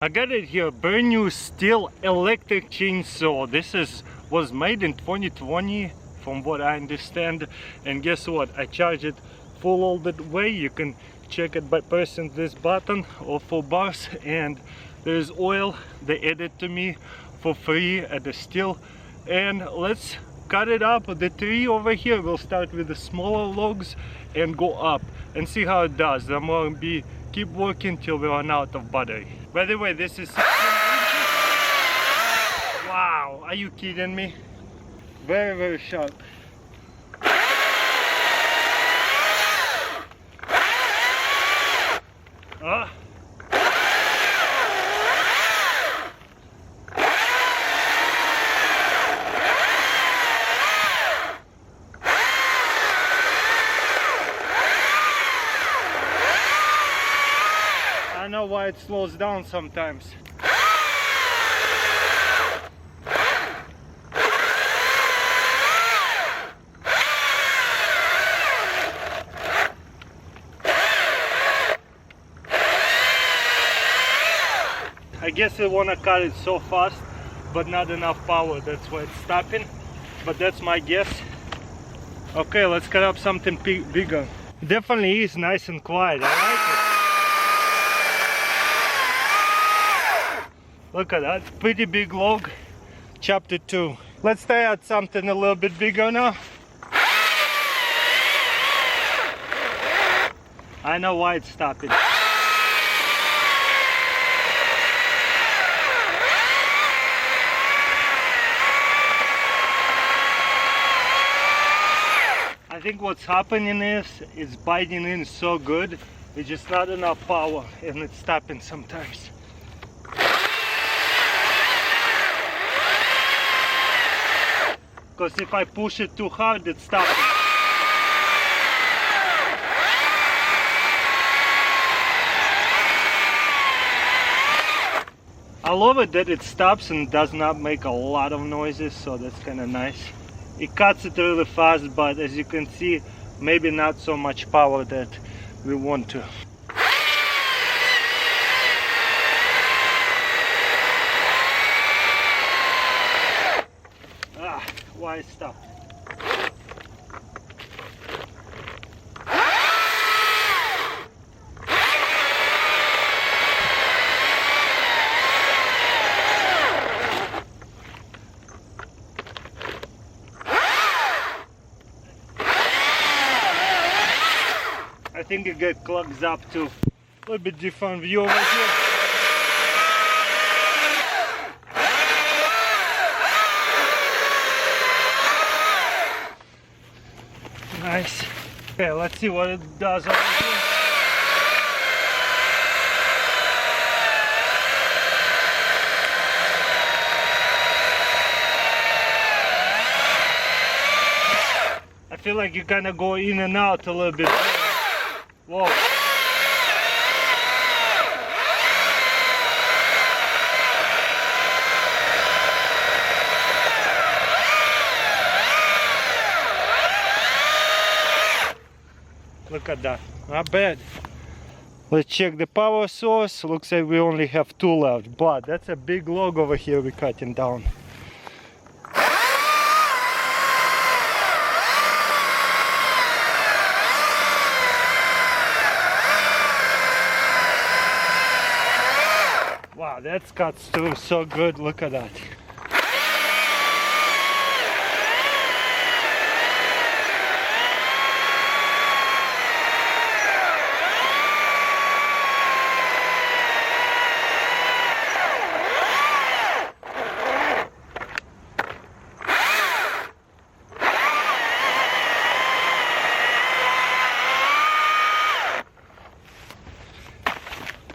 I got it here, brand new STIHL electric chainsaw. This was made in 2020 from what I understand, and guess what, I charge it full all the way. You can check it by pressing this button, or 4 bars, and there's oil. They added to me for free at the STIHL. And let's cut it up. The tree over here, we'll start with the smaller logs and go up and see how it does. I'm gonna keep working till we run out of battery. By the way, this is 16 inches. Wow, are you kidding me? Very, very sharp. I know why it slows down sometimes. I guess I want to cut it so fast, but not enough power. That's why it's stopping. But that's my guess. Okay, let's cut up something bigger. Definitely is nice and quiet. I like it. Look at that, pretty big log. Chapter 2. Let's try out something a little bit bigger now. I know why it's stopping. I think what's happening is it's biting in so good, it's just not enough power and it's stopping sometimes. Because if I push it too hard, it stops. I love it that it stops and does not make a lot of noises, so that's kind of nice. It cuts it really fast, but as you can see, maybe not so much power that we want to. Why stop? I think it gets clogged up too. A little bit different view over here. Nice. Okay, let's see what it does over here. I feel like you kind of go in and out a little bit. Whoa. Look at that, not bad. Let's check the power source. Looks like we only have 2 left, but that's a big log over here we're cutting down. Wow, that cuts through so good, look at that.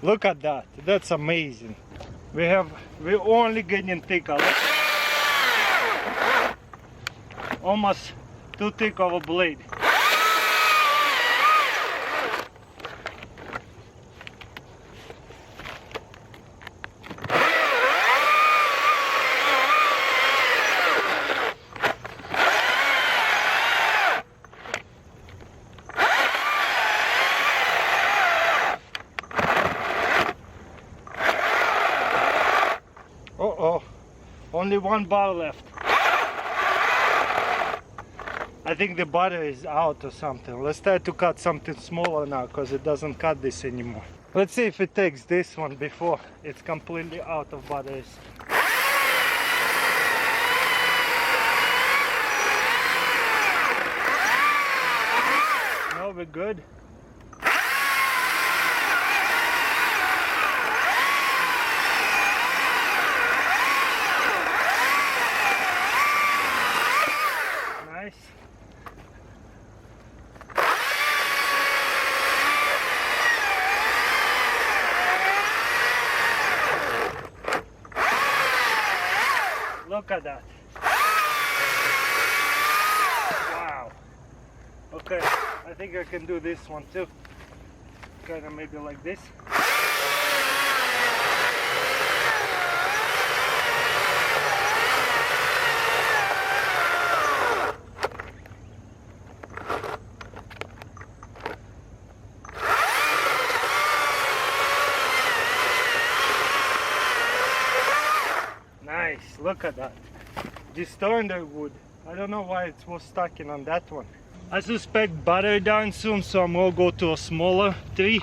Look at that, that's amazing. We're only getting thicker. Almost too thick of a blade. Oh, only one bar left. I think the butter is out or something. Let's try to cut something smaller now, because it doesn't cut this anymore. Let's see if it takes this one before it's completely out of butters. No, we're good. Nice. Look at that. Wow. Okay, I think I can do this one too. Kind of maybe like this. Nice, look at that. Destroying the wood. I don't know why it was stuck in on that one. I suspect butter down soon, so I'm gonna go to a smaller tree.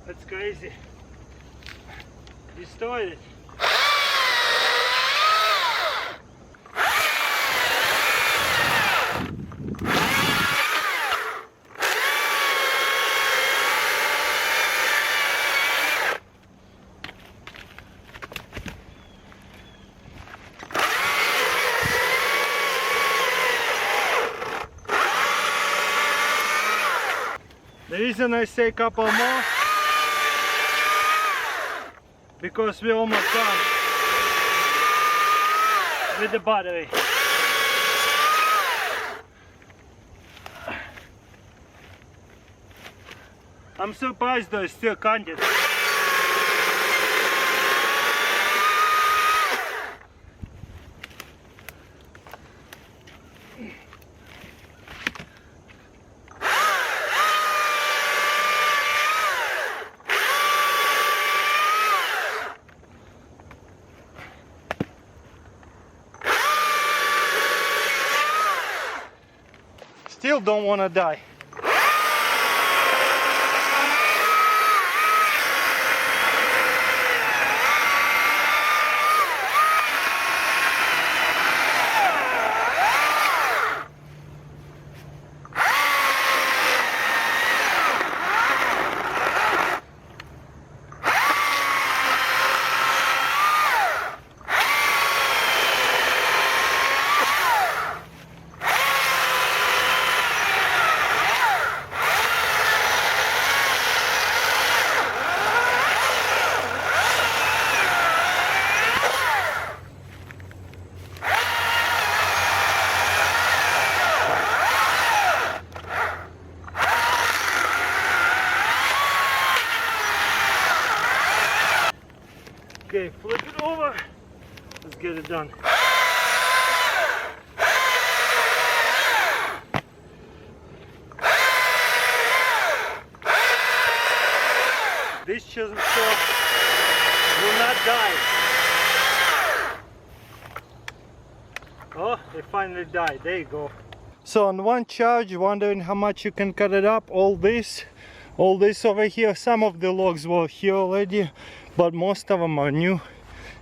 That's crazy. Destroyed it. The reason I say a couple more, because we're almost done with the battery. I'm surprised though, it's still can't get. Still don't want to die. Okay, flip it over. Let's get it done. This chisel saw will not die. Oh, it finally died. There you go. So on one charge, wondering how much you can cut it up. All this over here. Some of the logs were here already, but most of them are new,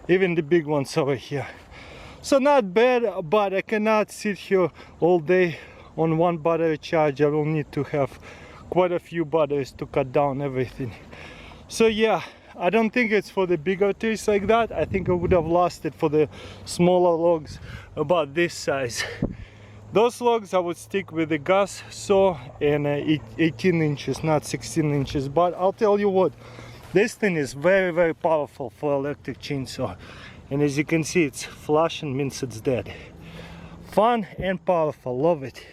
even the big ones over here. So not bad, but I cannot sit here all day on one battery charge. I will need to have quite a few batteries to cut down everything. So yeah, I don't think it's for the bigger trees like that. I think I would have lost it for the smaller logs about this size. Those logs I would stick with the gas saw and 18 inches, not 16 inches. But I'll tell you what, this thing is very, very powerful for electric chainsaw. And as you can see, it's flashing, means it's dead. Fun and powerful, love it.